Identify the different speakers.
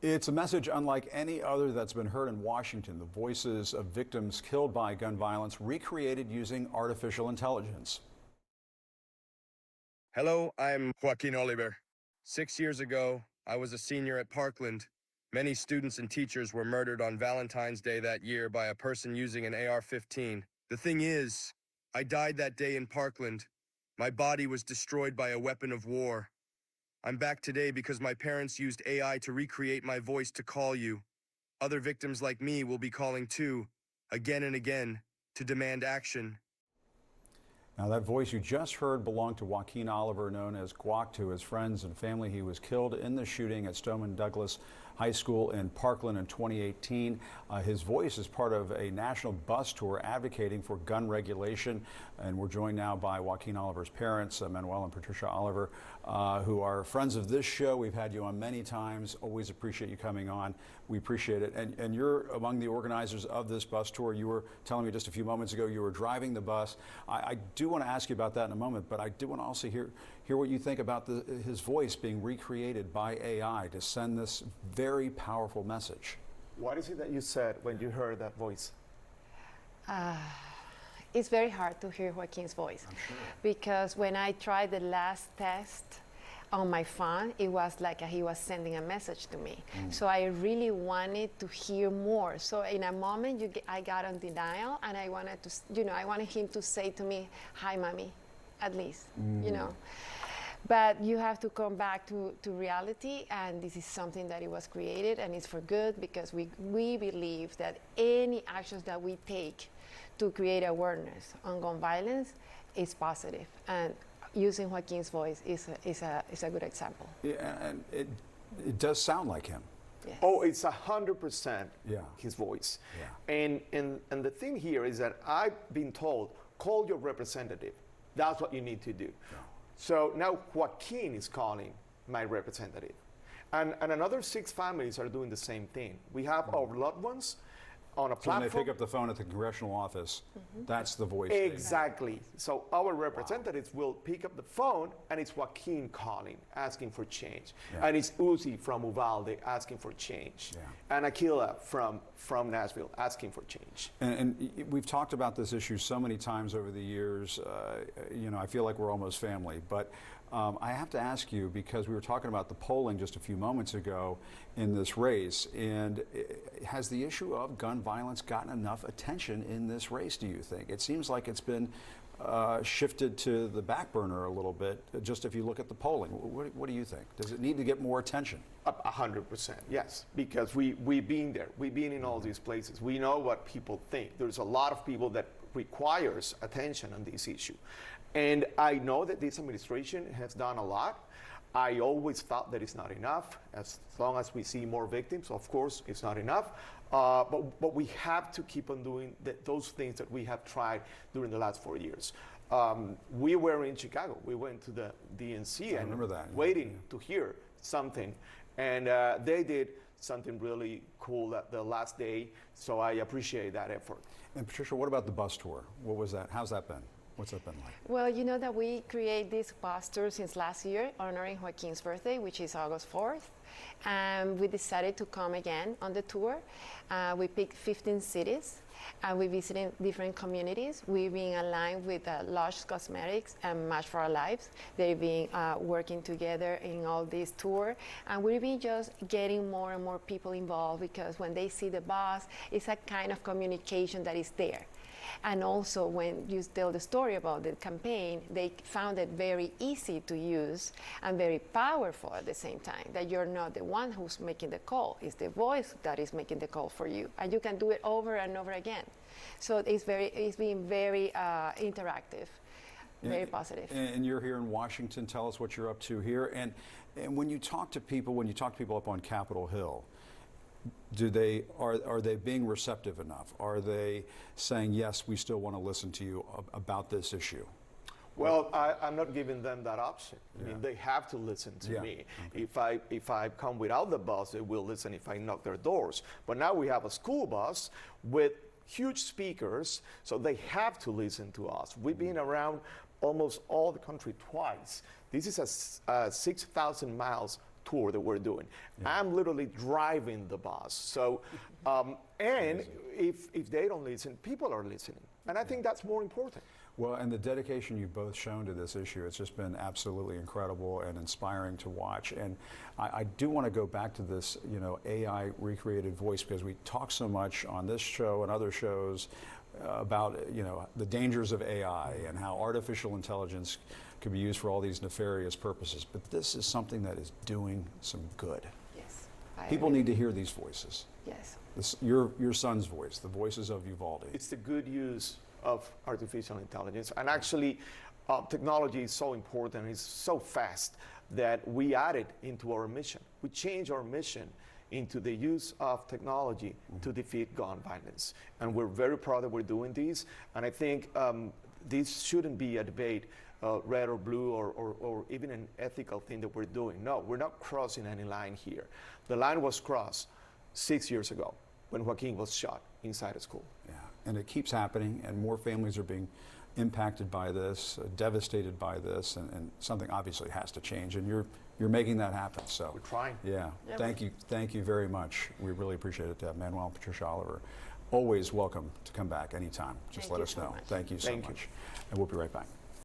Speaker 1: It's a message unlike any other that's been heard in Washington. The voices of victims killed by gun violence recreated using artificial intelligence.
Speaker 2: Hello, I'm Joaquin Oliver. 6 years ago, I was a senior at Parkland. Many students and teachers were murdered on Valentine's Day that year by a person using an AR-15. The thing is, I died that day in Parkland. My body was destroyed by a weapon of war. I'm back today because my parents used AI to recreate my voice to call you. Other victims like me will be calling too, again and again, to demand action.
Speaker 1: Now, that voice you just heard belonged to Joaquin Oliver, known as Guac to his friends and family. He was killed in the shooting at Stoneman Douglas High School in Parkland in 2018. His voice is part of a national bus tour advocating for gun regulation. And we're joined now by Joaquin Oliver's parents, Manuel and Patricia Oliver, who are friends of this show. We've had you on many times. Always appreciate you coming on. We appreciate it. And you're among the organizers of this bus tour. You were telling me just a few moments ago you were driving the bus. I do want to ask you about that in a moment, but I do want to also hear what you think about his voice being recreated by AI to send this very powerful message.
Speaker 3: What is it that you said when you heard that voice?
Speaker 4: It's very hard to hear Joaquin's voice.
Speaker 1: I'm sure.
Speaker 4: Because when I tried the last test on my phone, it was like he was sending a message to me. So I really wanted to hear more. So in a moment, I got on denial, and I wanted to, I wanted him to say to me, "Hi, mommy," at least, But you have to come back to reality, and this is something that it was created, and it's for good, because we believe that any actions that we take to create awareness on gun violence is positive, and using Joaquin's voice is a good example.
Speaker 1: Yeah, and it does sound like him.
Speaker 4: Yes.
Speaker 3: Oh, it's 100%
Speaker 1: Yeah.
Speaker 3: his voice.
Speaker 1: Yeah.
Speaker 3: And the thing here is that I've been told, call your representative. That's what you need to do.
Speaker 1: Yeah.
Speaker 3: So now Joaquin is calling my representative. And another 6 families are doing the same thing. We have our loved ones on a
Speaker 1: So
Speaker 3: platform.
Speaker 1: when they pick up the phone at the congressional office, that's the voice.
Speaker 3: Exactly. So our representatives will pick up the phone, and it's Joaquin calling, asking for change.
Speaker 1: Yeah.
Speaker 3: And it's Uzi from Uvalde asking for change.
Speaker 1: Yeah.
Speaker 3: And Aquila from Nashville asking for change.
Speaker 1: And we've talked about this issue so many times over the years. I feel like we're almost family. But I have to ask you, because we were talking about the polling just a few moments ago in this race, and has the issue of gun violence gotten enough attention in this race, do you think? It seems like it's been shifted to the back burner a little bit, just if you look at the polling. What do you think? Does it need to get more attention?
Speaker 3: 100%, yes, because we've been there. We've been in all these places. We know what people think. There's a lot of people that requires attention on this issue. And I know that this administration has done a lot. I always thought that it's not enough. As long as we see more victims, of course, it's not enough. But we have to keep on doing those things that we have tried during the last 4 years. We were in Chicago. We went to the DNC and waiting to hear something. And they did something really cool the last day. So I appreciate that effort.
Speaker 1: And Patricia, what about the bus tour? What was that? How's that been? What's that been like?
Speaker 4: Well, you know that we create this bus tour since last year, honoring Joaquin's birthday, which is August 4th. And we decided to come again on the tour. We picked 15 cities, and we visited different communities. We've been aligned with Lush Cosmetics and Match for Our Lives. They've been working together in all this tour. And we've been just getting more and more people involved, because when they see the bus, it's a kind of communication that is there. And also, when you tell the story about the campaign, they found it very easy to use and very powerful at the same time, that you're not the one who's making the call. It's the voice that is making the call for you. And you can do it over and over again. So it's been very interactive, very positive.
Speaker 1: And you're here in Washington. Tell us what you're up to here. And when you talk to people, up on Capitol Hill, are they being receptive enough? Are they saying, yes, we still want to listen to you about this issue?
Speaker 3: Well, I'm not giving them that option. I mean, they have to listen to me. Okay. If I come without the bus, they will listen if I knock their doors. But now we have a school bus with huge speakers, so they have to listen to us. We've been around almost all the country twice. This is a 6,000 miles tour that we're doing. I'm literally driving the bus. So, and if they don't listen, people are listening. And I think that's more important.
Speaker 1: Well, and the dedication you've both shown to this issue, it's just been absolutely incredible and inspiring to watch. And I do want to go back to this, AI recreated voice, because we talk so much on this show and other shows about, the dangers of AI and how artificial intelligence could be used for all these nefarious purposes. But this is something that is doing some good.
Speaker 4: Yes.
Speaker 1: People need to hear these voices.
Speaker 4: Yes.
Speaker 1: Your son's voice, the voices of Uvalde.
Speaker 3: It's the good use of artificial intelligence. And actually, technology is so important, it's so fast that we add it into our mission. We change our mission into the use of technology to defeat gun violence. And we're very proud that we're doing this. And I think this shouldn't be a debate, red or blue, or even an ethical thing that we're doing. No, we're not crossing any line here. The line was crossed 6 years ago when Joaquin was shot inside a school.
Speaker 1: Yeah, and it keeps happening, and more families are being impacted by this, devastated by this, and something obviously has to change, and you're making that happen. So
Speaker 3: we're trying.
Speaker 1: Yeah, thank you very much. We really appreciate it, Manuel and Patricia Oliver. Always welcome to come back anytime. Just let us know. Thank you so much. And we'll be right back.